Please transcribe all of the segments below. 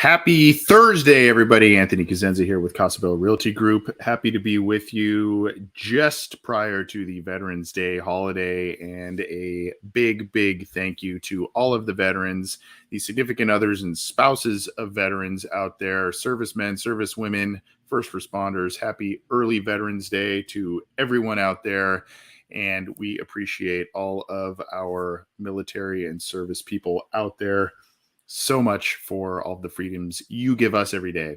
Happy Thursday, everybody. Anthony Cosenza here with Casabella Realty Group. Happy to be with you just prior to the Veterans Day holiday, and a big thank you to all of the veterans, the significant others and spouses of veterans out there, servicemen, servicewomen, first responders. Happy early Veterans Day to everyone out there. And we appreciate all of our military and service people out there so much for all the freedoms you give us every day.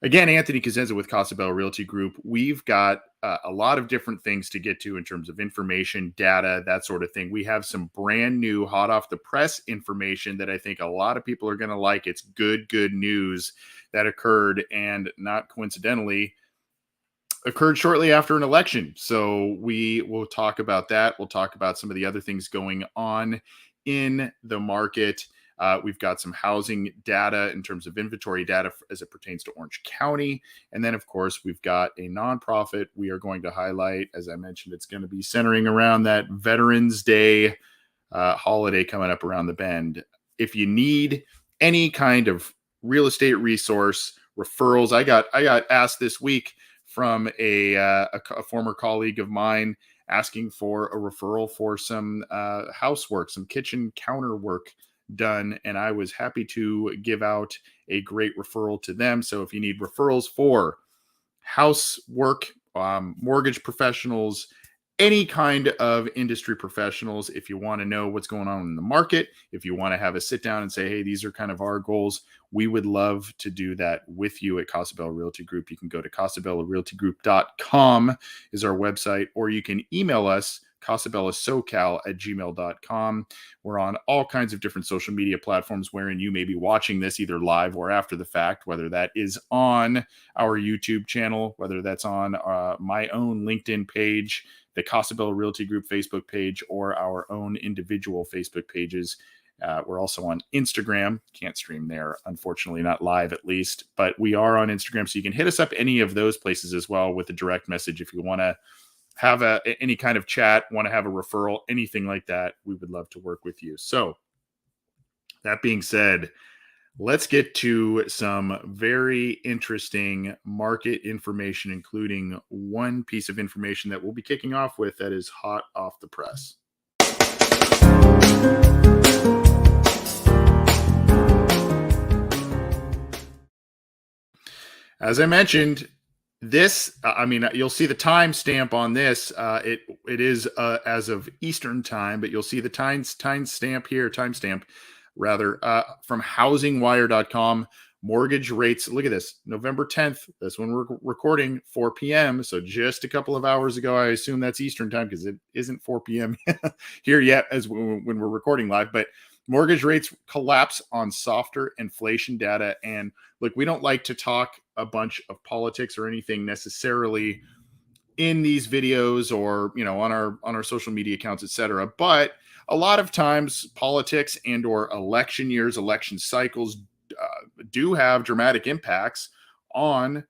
Again, Anthony Cosenza with Casabella Realty Group. We've got a lot of different things to get to in terms of information, data, that sort of thing. We have some brand new, hot off the press information that I think a lot of people are going to like. It's good news that occurred, and not coincidentally, occurred shortly after an election. So we will talk about that. We'll talk about some of the other things going on in the market. We've got some housing data in terms of inventory data as it pertains to Orange County. And then, of course, we've got a nonprofit we are going to highlight. As I mentioned, it's going to be centering around that Veterans Day holiday coming up around the bend. If you need any kind of real estate resource, referrals, I got asked this week from a former colleague of mine asking for a referral for some housework, some kitchen counter work done, and I was happy to give out a great referral to them. So if you need referrals for housework, mortgage professionals, any kind of industry professionals, if you want to know what's going on in the market, if you want to have a sit down and say, hey, these are kind of our goals, we would love to do that with you at Casabella Realty Group. You can go to casabellarealtygroup.com is our website, or you can email us casabellasocal@gmail.com. We're on all kinds of different social media platforms wherein you may be watching this either live or after the fact, whether that is on our YouTube channel, whether that's on my own LinkedIn page, the Casabella Realty Group Facebook page, or our own individual Facebook pages. We're also on Instagram. Can't stream there, unfortunately, not live at least, but we are on Instagram. So you can hit us up any of those places as well with a direct message if you want to have any kind of chat, want to have a referral, anything like that. We would love to work with you. So that being said, let's get to some very interesting market information, including one piece of information that we'll be kicking off with that is hot off the press. As I mentioned, this, you'll see the timestamp on this. It is as of Eastern time, but you'll see the timestamp here, from housingwire.com. Mortgage rates, look at this, November 10th. That's when we're recording, 4 p.m. So just a couple of hours ago. I assume that's Eastern time because it isn't 4 p.m. here yet as when we're recording live. But mortgage rates collapse on softer inflation data. And look, we don't like to talk a bunch of politics or anything necessarily in these videos or, on our social media accounts, etc. But a lot of times politics and or election years, election cycles do have dramatic impacts on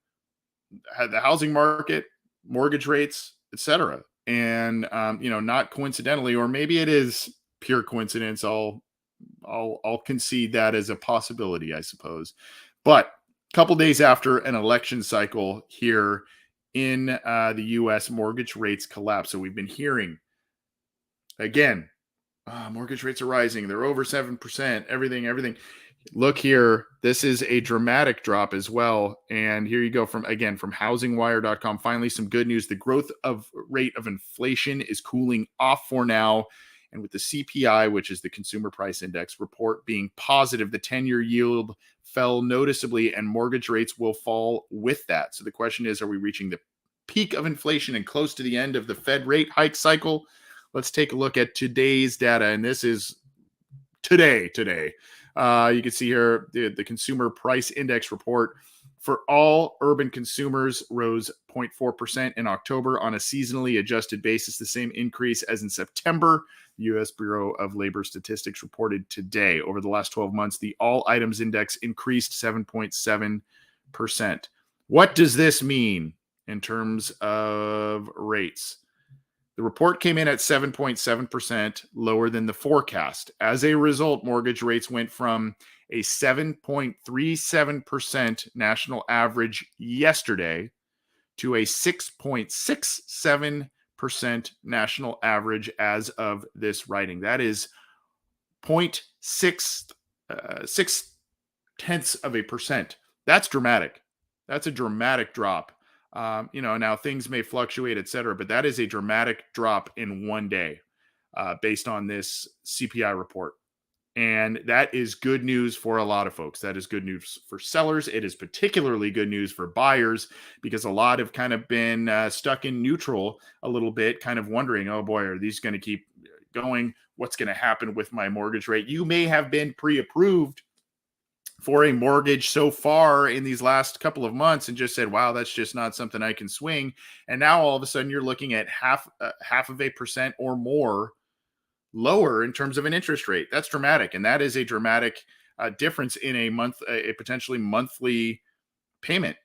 the housing market, mortgage rates, etc. And, not coincidentally, or maybe it is pure coincidence. I'll concede that as a possibility, I suppose. But a couple days after an election cycle here in the U.S., mortgage rates collapse. So we've been hearing, again, mortgage rates are rising. They're over 7%, everything. Look here. This is a dramatic drop as well. And here you go from housingwire.com. Finally, some good news. The growth of rate of inflation is cooling off for now. And with the CPI, which is the Consumer Price Index report, being positive, the 10-year yield fell noticeably and mortgage rates will fall with that. So the question is, are we reaching the peak of inflation and close to the end of the Fed rate hike cycle? Let's take a look at today's data. And this is today. You can see here the Consumer Price Index report for all urban consumers rose 0.4% in October on a seasonally adjusted basis, the same increase as in September. The U.S. Bureau of Labor Statistics reported today. Over the last 12 months, the all items index increased 7.7%. What does this mean in terms of rates? The report came in at 7.7%, lower than the forecast. As a result, mortgage rates went from a 7.37% national average yesterday to a 6.67% national average as of this writing. That is zero point 0.6 tenths of a percent. That's dramatic. That's a dramatic drop. Now things may fluctuate, et cetera, but that is a dramatic drop in one day based on this CPI report. And that is good news for a lot of folks. That is good news for sellers. It is particularly good news for buyers because a lot have kind of been stuck in neutral a little bit, kind of wondering, oh boy, are these going to keep going? What's going to happen with my mortgage rate? You may have been pre-approved for a mortgage so far in these last couple of months and just said, wow, that's just not something I can swing. And now all of a sudden you're looking at half of a percent or more lower in terms of an interest rate. That's dramatic. And that is a dramatic difference in a potentially monthly payment.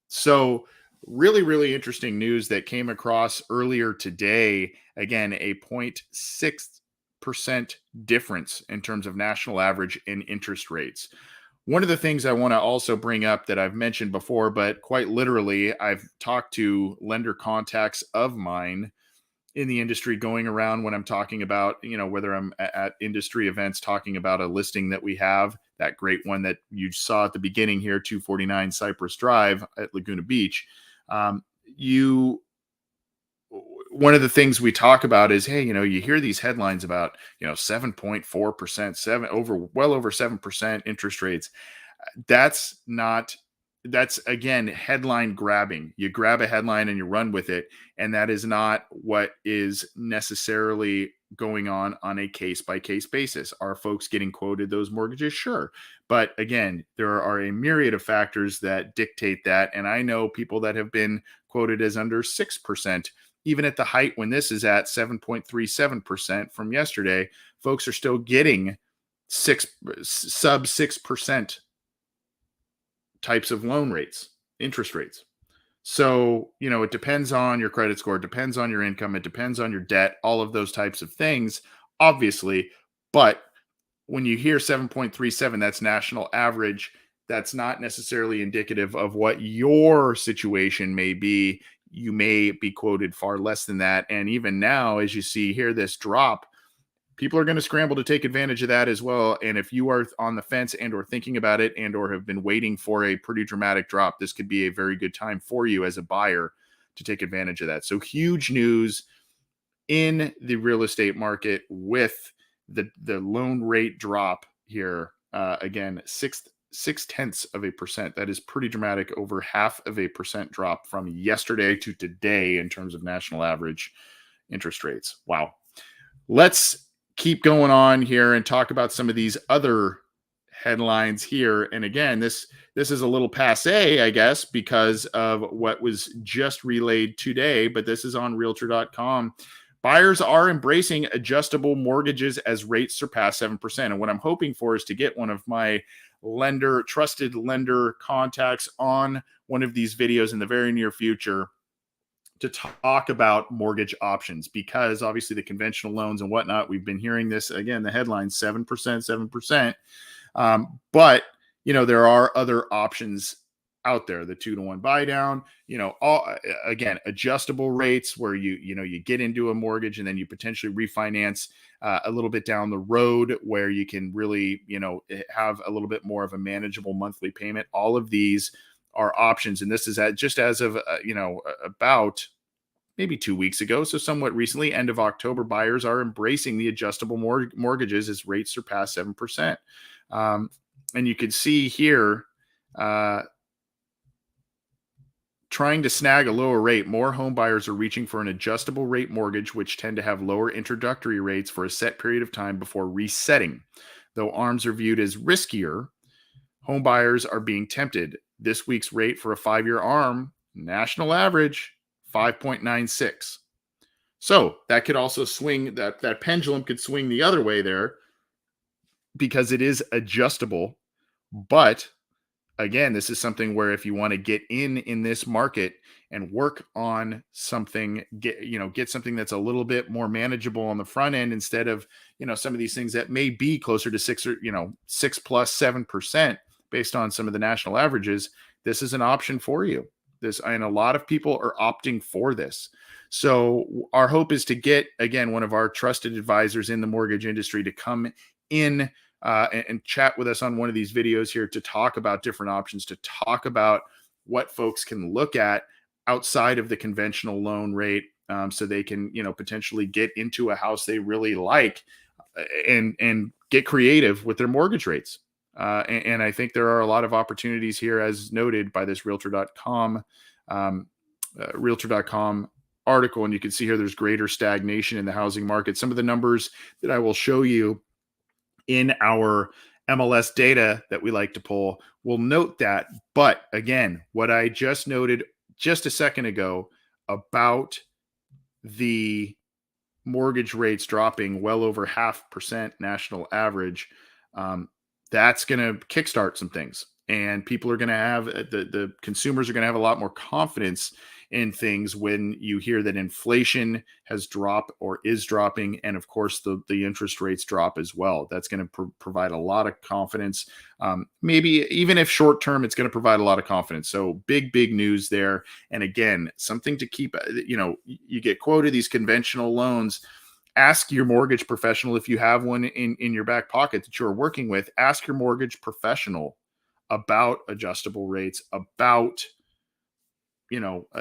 So really, really interesting news that came across earlier today. Again, a 0.6% difference in terms of national average in interest rates. One of the things I want to also bring up that I've mentioned before, but quite literally, I've talked to lender contacts of mine in the industry going around when I'm talking about, whether I'm at industry events talking about a listing that we have, that great one that you saw at the beginning here, 249 Cypress Drive at Laguna Beach. One of the things we talk about is, hey, you hear these headlines about, 7.4%, well over 7% interest rates. That's again, headline grabbing. You grab a headline and you run with it. And that is not what is necessarily going on a case-by-case basis. Are folks getting quoted those mortgages? Sure. But again, there are a myriad of factors that dictate that. And I know people that have been quoted as under 6%, even at the height when this is at 7.37% from yesterday, folks are still getting sub 6% types of loan rates, interest rates. So, it depends on your credit score, it depends on your income, it depends on your debt, all of those types of things, obviously. But when you hear 7.37, that's national average. That's not necessarily indicative of what your situation may be. You may be quoted far less than that. And even now, as you see here, this drop, people are going to scramble to take advantage of that as well. And if you are on the fence and or thinking about it and or have been waiting for a pretty dramatic drop, this could be a very good time for you as a buyer to take advantage of that. So huge news in the real estate market with the loan rate drop here. Again, 0.6%. That is pretty dramatic, over 0.5% drop from yesterday to today in terms of national average interest rates. Wow. Let's keep going on here and talk about some of these other headlines here. And again, this is a little passe, I guess, because of what was just relayed today, but this is on realtor.com. Buyers are embracing adjustable mortgages as rates surpass 7%. And what I'm hoping for is to get one of my trusted lender contacts on one of these videos in the very near future to talk about mortgage options, because obviously the conventional loans and whatnot, we've been hearing this again, the headline 7%. But there are other options out there, the 2-to-1 buy down, again, adjustable rates where you get into a mortgage and then you potentially refinance a little bit down the road where you can really, have a little bit more of a manageable monthly payment. All of these are options. And this is just as of, about maybe 2 weeks ago. So somewhat recently, end of October, buyers are embracing the adjustable mortgages as rates surpass 7%. And you can see here, trying to snag a lower rate, more home buyers are reaching for an adjustable rate mortgage, which tend to have lower introductory rates for a set period of time before resetting. Though ARMs are viewed as riskier, home buyers are being tempted. This week's rate for a 5-year ARM, national average, 5.96. So that could also swing, that pendulum could swing the other way there because it is adjustable, but again, this is something where if you want to get in this market and work on something, get something that's a little bit more manageable on the front end instead of, some of these things that may be closer to 6 plus 7% based on some of the national averages. This is an option for you. This, and a lot of people are opting for this. So our hope is to get, again, one of our trusted advisors in the mortgage industry to come in and chat with us on one of these videos here to talk about different options, to talk about what folks can look at outside of the conventional loan rate, so they can, potentially get into a house they really like, and get creative with their mortgage rates. And I think there are a lot of opportunities here, as noted by this um, realtor.com article. And you can see here there's greater stagnation in the housing market. Some of the numbers that I will show you in our MLS data that we like to pull will note that. But again, what I just noted just a second ago about the mortgage rates dropping well over 0.5% national average, um, that's going to kickstart some things. And people are going to have, the consumers are going to have a lot more confidence in things when you hear that inflation has dropped or is dropping. And of course, the interest rates drop as well. That's going to provide a lot of confidence. Maybe even if short term, it's going to provide a lot of confidence. So big news there. And again, something to keep, you get quoted these conventional loans. Ask your mortgage professional, if you have one in your back pocket that you're working with, ask your mortgage professional about adjustable rates, about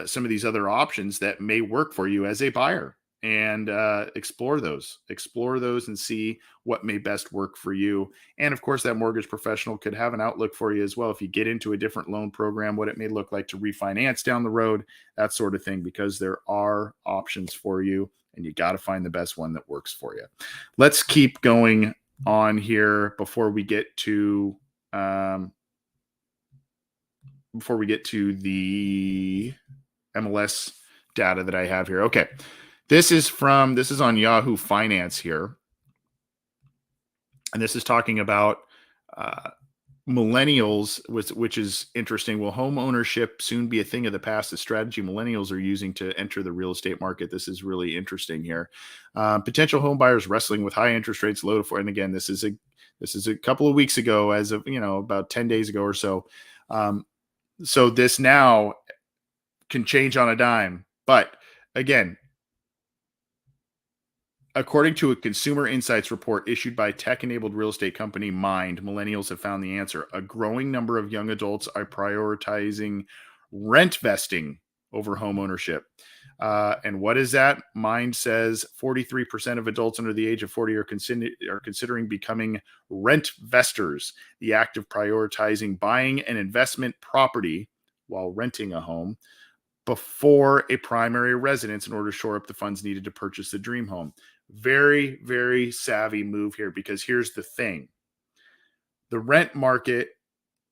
some of these other options that may work for you as a buyer, and explore those and see what may best work for you. And of course, that mortgage professional could have an outlook for you as well if you get into a different loan program, what it may look like to refinance down the road, that sort of thing, because there are options for you and you got to find the best one that works for you. Let's keep going on here before we get to the MLS data that I have here. Okay. This is on Yahoo Finance here. And this is talking about millennials, which is interesting. Will home ownership soon be a thing of the past? The strategy millennials are using to enter the real estate market. This is really interesting here. Potential home buyers wrestling with high interest rates, low to four. And again, this is a couple of weeks ago, as of about 10 days ago or so. So this now can change on a dime. But again, according to a Consumer Insights report issued by tech-enabled real estate company Mind, millennials have found the answer. A growing number of young adults are prioritizing rent vesting over home ownership. And what is that? Mind says 43% of adults under the age of 40 are considering becoming rent vestors, the act of prioritizing buying an investment property while renting a home before a primary residence in order to shore up the funds needed to purchase the dream home. Very, very savvy move here, because here's the thing. The rent market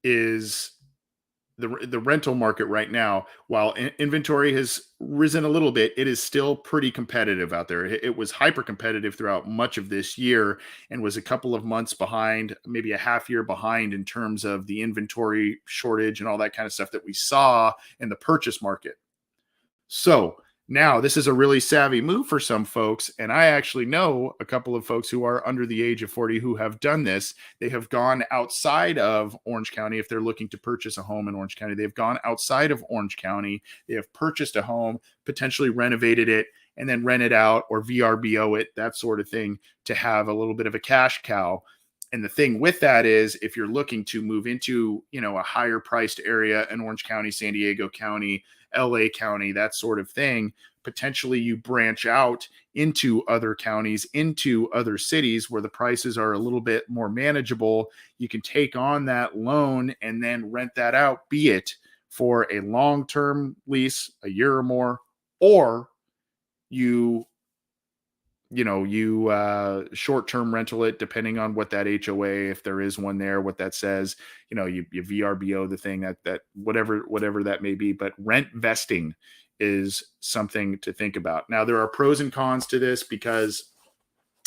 is the rental market right now. While inventory has risen a little bit, it is still pretty competitive out there. It was hyper competitive throughout much of this year and was a couple of months behind, maybe a half year behind, in terms of the inventory shortage and all that kind of stuff that we saw in the purchase market. So now this is a really savvy move for some folks. And I actually know a couple of folks who are under the age of 40 who have done this. They have gone outside of Orange County. If they're looking to purchase a home in Orange County, they've gone outside of Orange County. They have purchased a home, potentially renovated it, and then rent it out or VRBO it, that sort of thing, to have a little bit of a cash cow. And the thing with that is, if you're looking to move into, a higher priced area in Orange County, San Diego County, LA County, that sort of thing, potentially you branch out into other counties, into other cities where the prices are a little bit more manageable. You can take on that loan and then rent that out, be it for a long-term lease, a year or more, or you short-term rental it, depending on what that HOA, if there is one there, what that says, you VRBO the thing, that whatever that may be. But rent vesting is something to think about. Now, there are pros and cons to this, because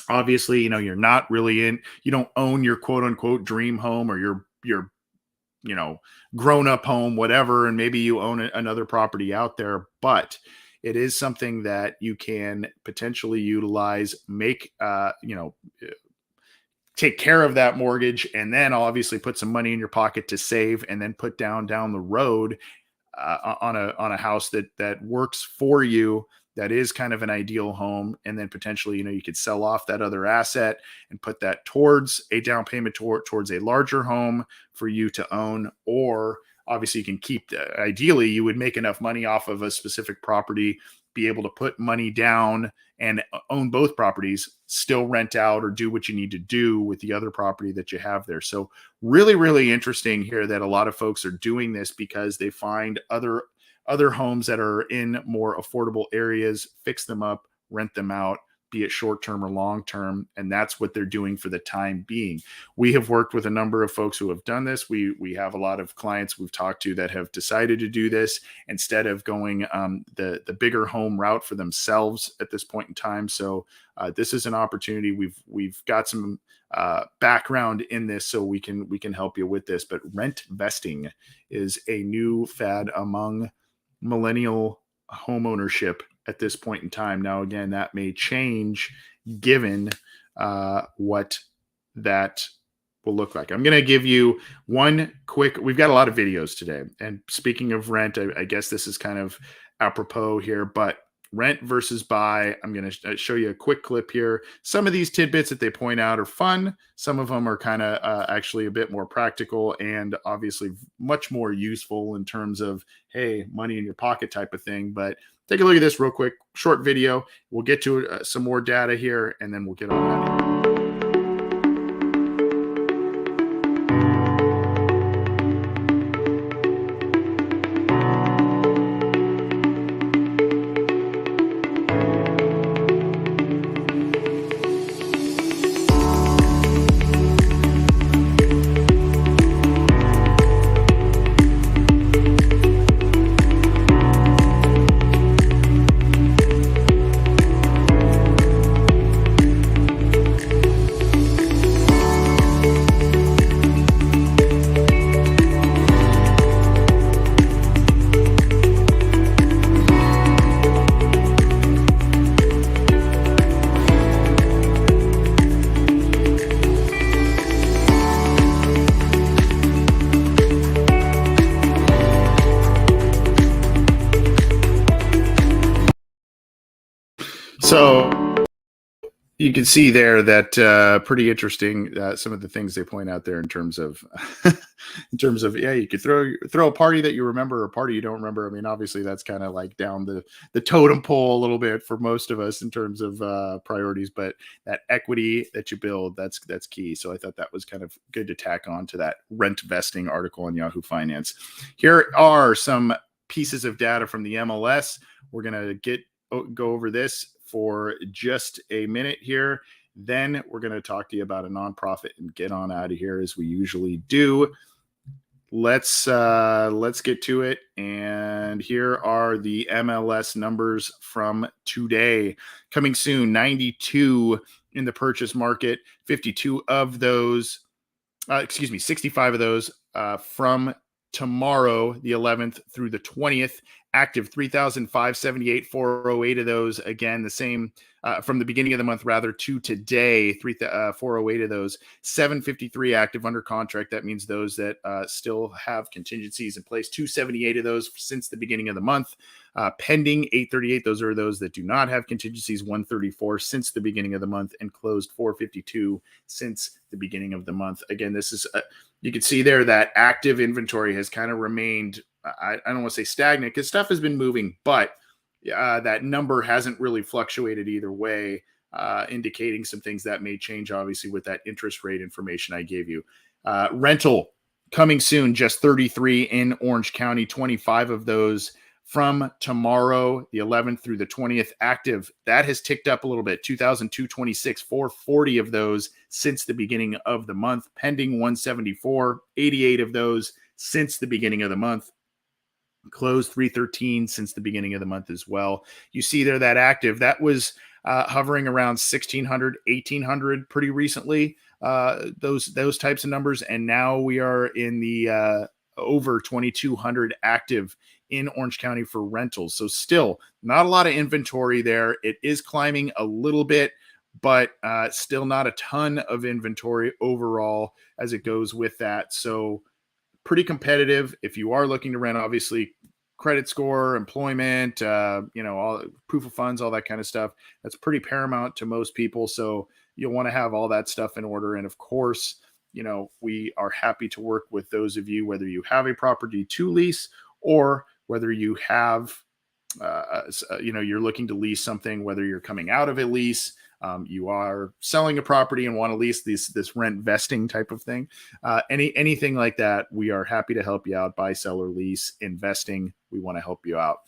obviously, you're not really you don't own your quote unquote dream home or your you know, grown up home, whatever, and maybe you own another property out there, but it is something that you can potentially utilize, make, take care of that mortgage, and then obviously put some money in your pocket to save, and then put down the road on a house that works for you, that is kind of an ideal home, and then potentially, you could sell off that other asset and put that towards a down payment towards a larger home for you to own. Or obviously you can keep, ideally you would make enough money off of a specific property, be able to put money down and own both properties, still rent out or do what you need to do with the other property that you have there. So really, really interesting here that a lot of folks are doing this because they find other homes that are in more affordable areas, fix them up, rent them out, be it short term or long term, and that's what they're doing for the time being. We have worked with a number of folks who have done this. We have a lot of clients we've talked to that have decided to do this instead of going the bigger home route for themselves at this point in time. So this is an opportunity. We've got some background in this, so we can help you with this. But rent vesting is a new fad among millennial home ownership at this point in time. Now, again, that may change given what that will look like. I'm going to give you we've got a lot of videos today. And speaking of rent, I guess this is kind of apropos here, but rent versus buy. I'm going to show you a quick clip here. Some of these tidbits that they point out are fun. Some of them are kind of actually a bit more practical and obviously much more useful in terms of, hey, money in your pocket type of thing. But take a look at this real quick, short video. We'll get to some more data here, and then we'll get on out of here. So you can see there that pretty interesting. Some of the things they point out there in terms of, you could throw a party that you remember or a party you don't remember. I mean, obviously that's kind of like down the totem pole a little bit for most of us in terms of priorities, but that equity that you build, that's key. So I thought that was kind of good to tack on to that rent vesting article on Yahoo Finance. Here are some pieces of data from the MLS. We're gonna go over this for just a minute here. Then we're going to talk to you about a nonprofit and get on out of here as we usually do. Let's get to it. And here are the MLS numbers from today. Coming soon, 92 in the purchase market, 52 of those, 65 of those from tomorrow, the 11th through the 20th. Active 3,578, 408 of those. Again, the same from the beginning of the month, rather, to today, 408 of those. 753 active under contract. That means those that still have contingencies in place. 278 of those since the beginning of the month. Pending 838. Those are those that do not have contingencies. 134 since the beginning of the month, and closed 452 since the beginning of the month. Again, this is you can see there that active inventory has kind of remained, I don't want to say stagnant because stuff has been moving, but that number hasn't really fluctuated either way, indicating some things that may change, obviously, with that interest rate information I gave you. Rental coming soon, just 33 in Orange County, 25 of those from tomorrow, the 11th through the 20th. Active, that has ticked up a little bit, 2,226, 440 of those since the beginning of the month. Pending 174, 88 of those since the beginning of the month. Closed 313 since the beginning of the month as well. You see there that active, that was hovering around 1,600, 1,800 pretty recently. those types of numbers. And now we are in the over 2,200 active in Orange County for rentals. So still not a lot of inventory there. It is climbing a little bit, but still not a ton of inventory overall as it goes with that. So pretty competitive. If you are looking to rent, obviously credit score, employment, all proof of funds, all that kind of stuff. That's pretty paramount to most people. So you'll want to have all that stuff in order. And of course, we are happy to work with those of you, whether you have a property to lease or whether you have, you're looking to lease something, whether you're coming out of a lease, you are selling a property and want to lease this rent vesting type of thing. Anything like that, we are happy to help you out. Buy, sell, or lease, investing. We want to help you out.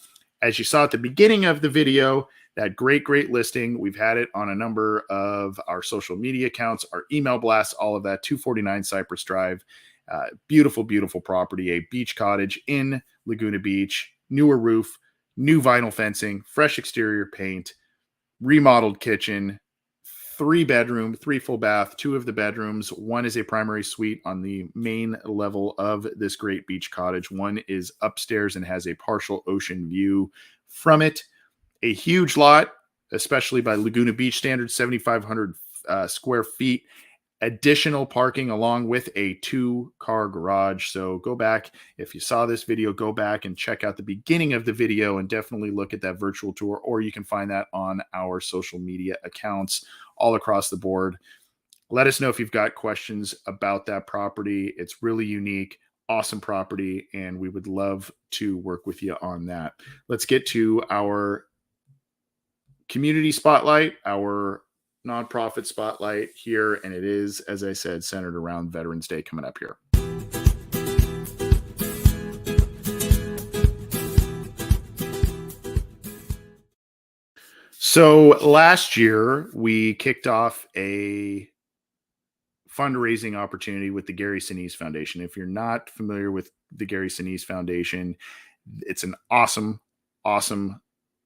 As you saw at the beginning of the video, that great listing. We've had it on a number of our social media accounts, our email blasts, all of that. 249 Cypress Drive. Beautiful property, a beach cottage in Laguna Beach, newer roof, new vinyl fencing, fresh exterior paint, remodeled kitchen, 3-bedroom, 3 full bath, 2 of the bedrooms. 1 is a primary suite on the main level of this great beach cottage. 1 is upstairs and has a partial ocean view from it. A huge lot, especially by Laguna Beach standards, 7,500 square feet. Additional parking along with a 2-car garage. So go back, if you saw this video, go back and check out the beginning of the video and definitely look at that virtual tour, or you can find that on our social media accounts all across the board. Let us know if you've got questions about that property. It's really unique, awesome property, and we would love to work with you on that. Let's get to our community spotlight, our nonprofit spotlight here, and it is, as I said, centered around Veterans Day coming up here. So last year we kicked off a fundraising opportunity with the Gary Sinise Foundation. If you're not familiar with the Gary Sinise Foundation, it's an awesome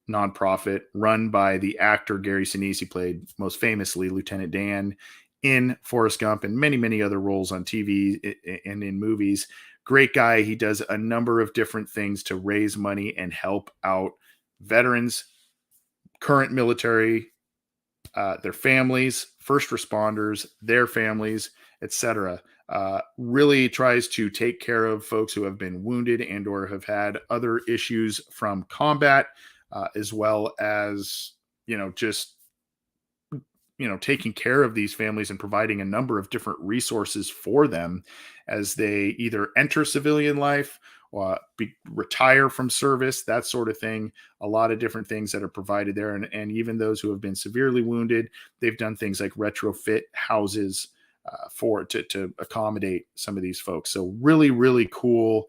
nonprofit run by the actor Gary Sinise. He played most famously Lieutenant Dan in Forrest Gump and many other roles on TV and in movies. Great guy. He does a number of different things to raise money and help out veterans, current military, their families, first responders, their families, etc. Really tries to take care of folks who have been wounded and or have had other issues from combat. As well as, taking care of these families and providing a number of different resources for them as they either enter civilian life or retire from service, that sort of thing. A lot of different things that are provided there. And even those who have been severely wounded, they've done things like retrofit houses to accommodate some of these folks. So really cool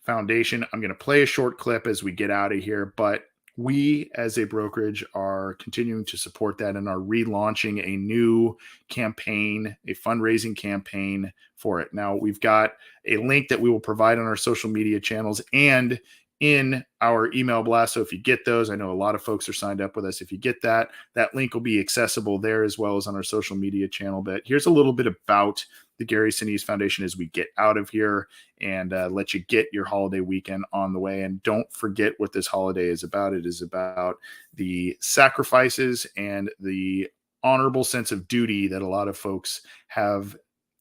foundation. I'm going to play a short clip as we get out of here, but we as a brokerage are continuing to support that and are relaunching a new campaign, a fundraising campaign for it. Now we've got a link that we will provide on our social media channels and in our email blast. So if you get those, I know a lot of folks are signed up with us. If you get that link will be accessible there as well as on our social media channel. But here's a little bit about the Gary Sinise Foundation as we get out of here and let you get your holiday weekend on the way. And don't forget what this holiday is about. It is about the sacrifices and the honorable sense of duty that a lot of folks have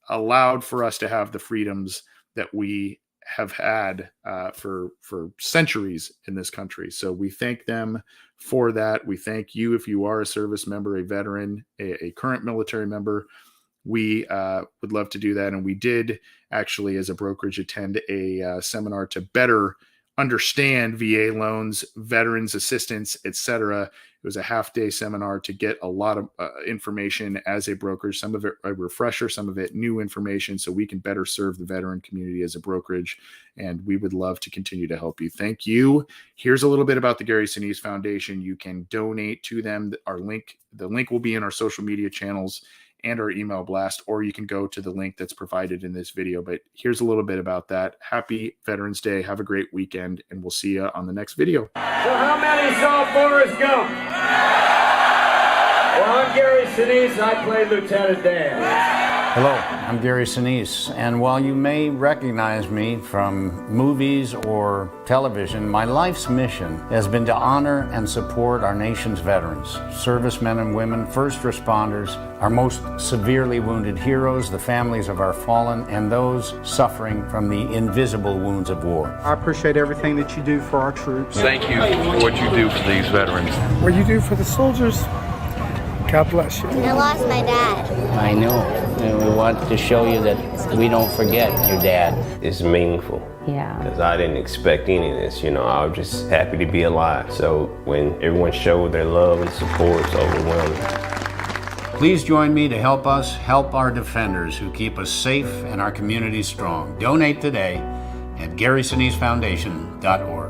allowed for us to have the freedoms that we have had for centuries in this country. So we thank them for that. We thank you if you are a service member, a veteran, a current military member. We would love to do that. And we did actually, as a brokerage, attend a seminar to better understand VA loans, veterans assistance, etc. It was a half-day seminar to get a lot of information as a brokerage, some of it a refresher, some of it new information, so we can better serve the veteran community as a brokerage. And we would love to continue to help you. Thank you. Here's a little bit about the Gary Sinise Foundation. You can donate to them. The link will be in our social media channels and our email blast, or you can go to the link that's provided in this video. But here's a little bit about that. Happy Veterans Day. Have a great weekend, and we'll see you on the next video. So how many saw Forrest Gump? Well, I'm Gary Sinise. I played Lieutenant Dan. Hello, I'm Gary Sinise, and while you may recognize me from movies or television, my life's mission has been to honor and support our nation's veterans, servicemen and women, first responders, our most severely wounded heroes, the families of our fallen, and those suffering from the invisible wounds of war. I appreciate everything that you do for our troops. Thank you for what you do for these veterans. What you do for the soldiers, God bless you. I lost my dad. I know, and we want to show you that we don't forget your dad. It's meaningful. Yeah. Because I didn't expect any of this, I was just happy to be alive. So when everyone showed their love and support, it's overwhelming. Please join me to help us help our defenders who keep us safe and our communities strong. Donate today at GarySineseFoundation.org.